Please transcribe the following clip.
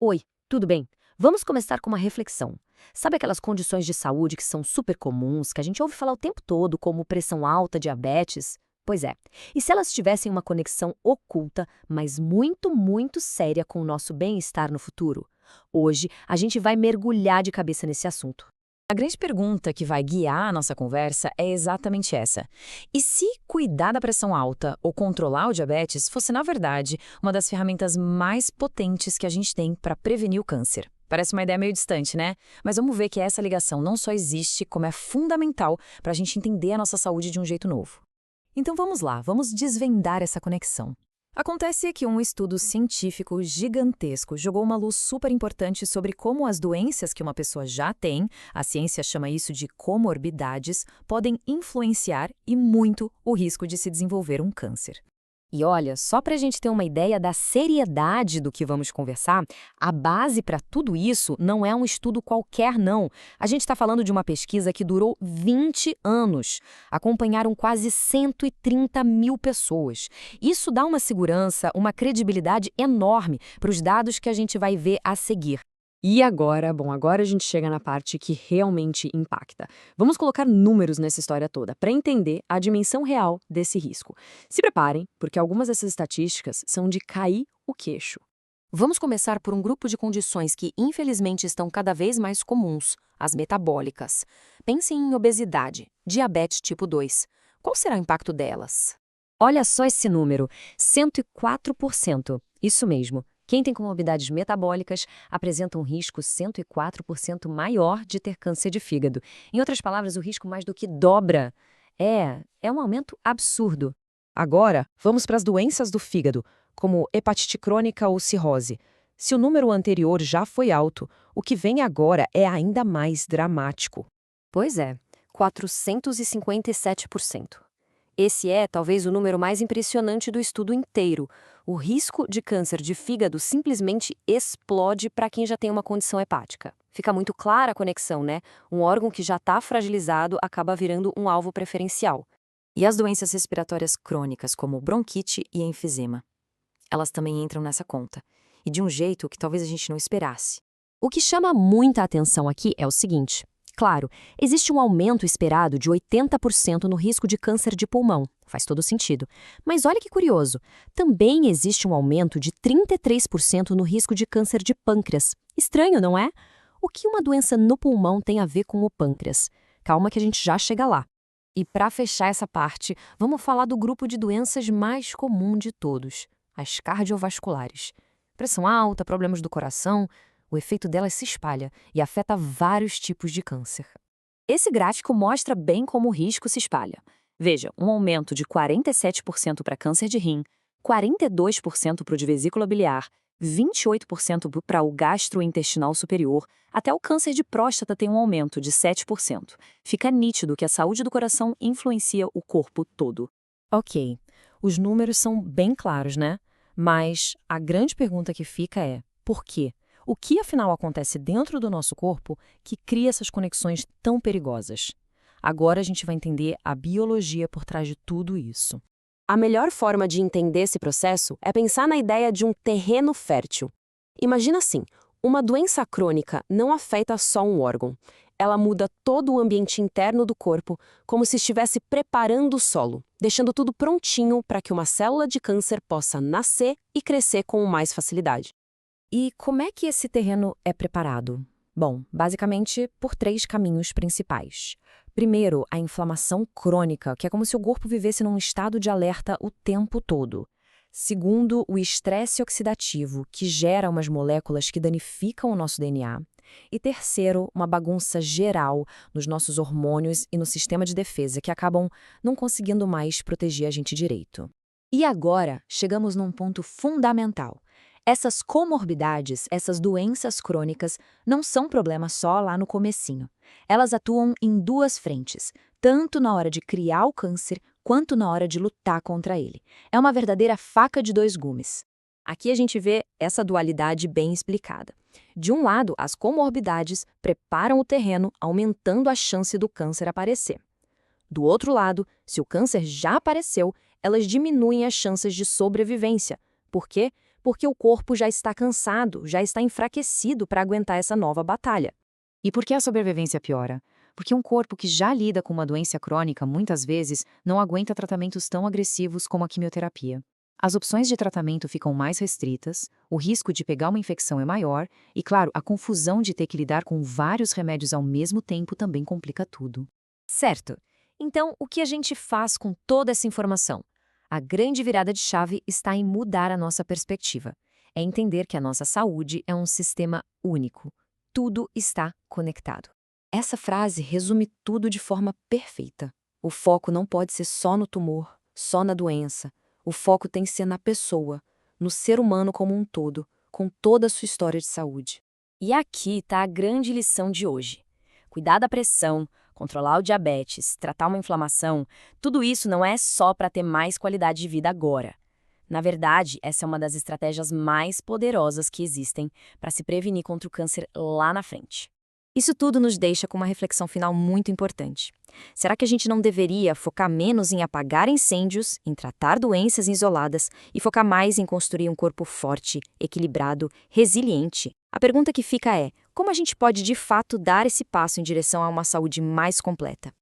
Oi, tudo bem? Vamos começar com uma reflexão. Sabe aquelas condições de saúde que são super comuns, que a gente ouve falar o tempo todo, como pressão alta, diabetes? Pois é. E se elas tivessem uma conexão oculta, mas muito, muito séria com o nosso bem-estar no futuro? Hoje, a gente vai mergulhar de cabeça nesse assunto. A grande pergunta que vai guiar a nossa conversa é exatamente essa. E se cuidar da pressão alta ou controlar o diabetes fosse, na verdade, uma das ferramentas mais potentes que a gente tem para prevenir o câncer? Parece uma ideia meio distante, né? Mas vamos ver que essa ligação não só existe, como é fundamental para a gente entender a nossa saúde de um jeito novo. Então vamos lá, vamos desvendar essa conexão. Acontece que um estudo científico gigantesco jogou uma luz super importante sobre como as doenças que uma pessoa já tem, a ciência chama isso de comorbidades, podem influenciar e muito o risco de se desenvolver um câncer. E olha, só para a gente ter uma ideia da seriedade do que vamos conversar, a base para tudo isso não é um estudo qualquer, não. A gente está falando de uma pesquisa que durou 20 anos. Acompanharam quase 130 mil pessoas. Isso dá uma segurança, uma credibilidade enorme para os dados que a gente vai ver a seguir. E agora, bom, agora a gente chega na parte que realmente impacta. Vamos colocar números nessa história toda para entender a dimensão real desse risco. Se preparem, porque algumas dessas estatísticas são de cair o queixo. Vamos começar por um grupo de condições que, infelizmente, estão cada vez mais comuns, as metabólicas. Pensem em obesidade, diabetes tipo 2. Qual será o impacto delas? Olha só esse número, 104%. Isso mesmo. Quem tem comorbidades metabólicas apresenta um risco 104% maior de ter câncer de fígado. Em outras palavras, o risco mais do que dobra. É um aumento absurdo. Agora, vamos para as doenças do fígado, como hepatite crônica ou cirrose. Se o número anterior já foi alto, o que vem agora é ainda mais dramático. Pois é, 457%. Esse é, talvez, o número mais impressionante do estudo inteiro. O risco de câncer de fígado simplesmente explode para quem já tem uma condição hepática. Fica muito clara a conexão, né? Um órgão que já está fragilizado acaba virando um alvo preferencial. E as doenças respiratórias crônicas, como bronquite e enfisema. Elas também entram nessa conta. E de um jeito que talvez a gente não esperasse. O que chama muita atenção aqui é o seguinte. Claro, existe um aumento esperado de 80% no risco de câncer de pulmão. Faz todo sentido. Mas olha que curioso. Também existe um aumento de 33% no risco de câncer de pâncreas. Estranho, não é? O que uma doença no pulmão tem a ver com o pâncreas? Calma que a gente já chega lá. E para fechar essa parte, vamos falar do grupo de doenças mais comum de todos, as cardiovasculares. Pressão alta, problemas do coração. O efeito delas se espalha e afeta vários tipos de câncer. Esse gráfico mostra bem como o risco se espalha. Veja, um aumento de 47% para câncer de rim, 42% para o de vesícula biliar, 28% para o gastrointestinal superior, até o câncer de próstata tem um aumento de 7%. Fica nítido que a saúde do coração influencia o corpo todo. Ok, os números são bem claros, né? Mas a grande pergunta que fica é, por quê? O que, afinal, acontece dentro do nosso corpo que cria essas conexões tão perigosas? Agora a gente vai entender a biologia por trás de tudo isso. A melhor forma de entender esse processo é pensar na ideia de um terreno fértil. Imagina assim, uma doença crônica não afeta só um órgão. Ela muda todo o ambiente interno do corpo, como se estivesse preparando o solo, deixando tudo prontinho para que uma célula de câncer possa nascer e crescer com mais facilidade. E como é que esse terreno é preparado? Bom, basicamente por 3 caminhos principais. Primeiro, a inflamação crônica, que é como se o corpo vivesse num estado de alerta o tempo todo. Segundo, o estresse oxidativo, que gera umas moléculas que danificam o nosso DNA. E terceiro, uma bagunça geral nos nossos hormônios e no sistema de defesa, que acabam não conseguindo mais proteger a gente direito. E agora, chegamos num ponto fundamental. Essas comorbidades, essas doenças crônicas, não são problema só lá no comecinho. Elas atuam em 2 frentes, tanto na hora de criar o câncer, quanto na hora de lutar contra ele. É uma verdadeira faca de 2 gumes. Aqui a gente vê essa dualidade bem explicada. De um lado, as comorbidades preparam o terreno, aumentando a chance do câncer aparecer. Do outro lado, se o câncer já apareceu, elas diminuem as chances de sobrevivência. Por quê? porque o corpo já está cansado, já está enfraquecido para aguentar essa nova batalha. E por que a sobrevivência piora? Porque um corpo que já lida com uma doença crônica muitas vezes não aguenta tratamentos tão agressivos como a quimioterapia. As opções de tratamento ficam mais restritas, o risco de pegar uma infecção é maior e, claro, a confusão de ter que lidar com vários remédios ao mesmo tempo também complica tudo. Certo. Então, o que a gente faz com toda essa informação? A grande virada de chave está em mudar a nossa perspectiva. É entender que a nossa saúde é um sistema único. Tudo está conectado. Essa frase resume tudo de forma perfeita. O foco não pode ser só no tumor, só na doença. O foco tem que ser na pessoa, no ser humano como um todo, com toda a sua história de saúde. E aqui está a grande lição de hoje. Cuidar da pressão, controlar o diabetes, tratar uma inflamação, tudo isso não é só para ter mais qualidade de vida agora. Na verdade, essa é uma das estratégias mais poderosas que existem para se prevenir contra o câncer lá na frente. Isso tudo nos deixa com uma reflexão final muito importante. Será que a gente não deveria focar menos em apagar incêndios, em tratar doenças isoladas e focar mais em construir um corpo forte, equilibrado, resiliente? A pergunta que fica é: como a gente pode de fato dar esse passo em direção a uma saúde mais completa?